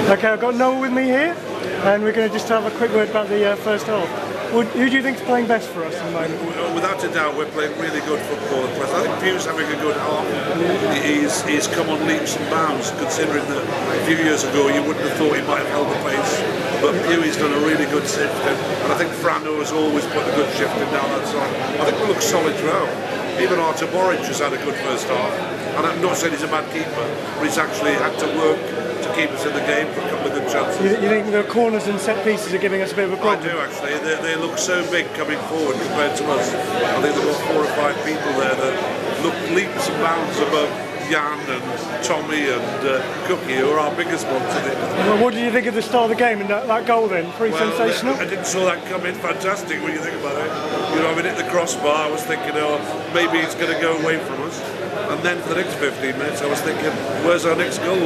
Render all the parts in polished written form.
Okay, I've got Noel with me here, and we're going to just have a quick word about the first half. Who do you think is playing best for us at the moment? Without a doubt, we're playing really good football. I think Pew's having a good half. He's come on leaps and bounds, considering that a few years ago you wouldn't have thought he might have held the pace. But Pew's done a really good shift, and I think Frano has always put a good shift in down that side. I think we look solid throughout. Even Artur Boric has had a good first half, and I'm not saying he's a bad keeper, but he's actually had to work to keep us in the game for a couple of good chances. You think the corners and set pieces are giving us a bit of a problem? I do actually. They look so big coming forward compared to us. I think there were 4 or 5 people there that look leaps and bounds above Jan and Tommy and Cookie, who are our biggest ones in it. Well, what did you think of the start of the game and that goal then? Pretty sensational? I didn't saw that come in. Fantastic when you think about it. You know, I mean, hit the crossbar, I was thinking, oh, maybe it's going to go away from us. And then for the next 15 minutes, I was thinking, where's our next goal?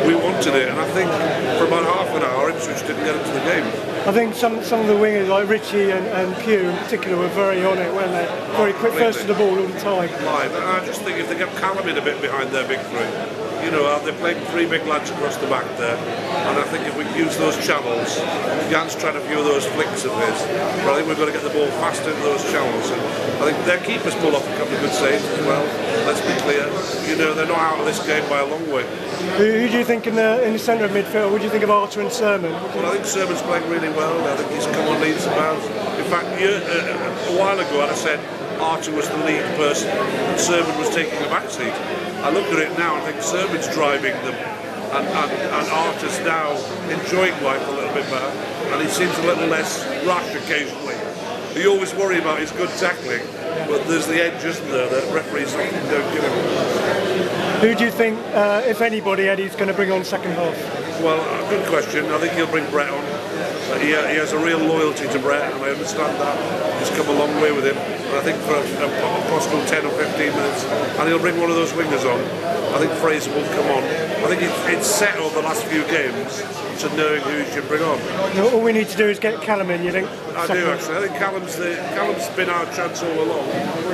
We wanted it, and I think for about half an hour, Ipswich didn't get into the game. I think some of the wingers, like Richie and Pew in particular, were very on it, weren't they? Very quick first to the ball all the time. Right, and I just think if they get Callum in a bit behind their big three, you know, they're playing 3 big lads across the back there, and I think if we use those channels, Jan's trying a few of those flicks of his, but I think we've got to get the ball fast into those channels, and I think their keepers pull off a couple of good saves as well. Let's be clear, you know, they're not out of this game by a long way. Who do you think in the centre of midfield? What do you think of Artur and Sermon? Well, I think Sermon's playing really well. I think he's come on leaps and bounds. In fact, a while ago I said Artur was the lead person and Sermon was taking a back seat. I look at it now and think Sermon's driving them, and Artur's now enjoying life a little bit better, and he seems a little less rash occasionally. You always worry about his good tackling, but there's the edge, isn't there, that referees often don't give him. Who do you think, if anybody, Eddie's going to bring on second half? Well, a good question. I think he'll bring Brett on. He has a real loyalty to Brett, and I understand that. He's come a long way with him. And I think for a possible 10 or 15 minutes, and he'll bring one of those wingers on. I think Fraser will come on. I think it's set over the last few games to knowing who he should bring on. All we need to do is get Callum in, you think? I do actually. I think Callum's been our chance all along,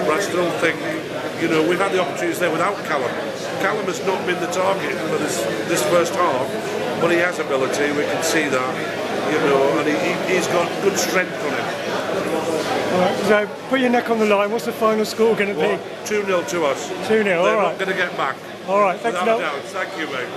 but I still think, you know, we've had the opportunities there without Callum. Callum has not been the target for this first half, but he has ability, we can see that, you know, and he's got good strength on him. Alright, so put your neck on the line. What's the final score going to be? 2-0 to us. 2-0, alright. They're not going to get back. Alright, thanks, Without Noel. doubt. Thank you, mate.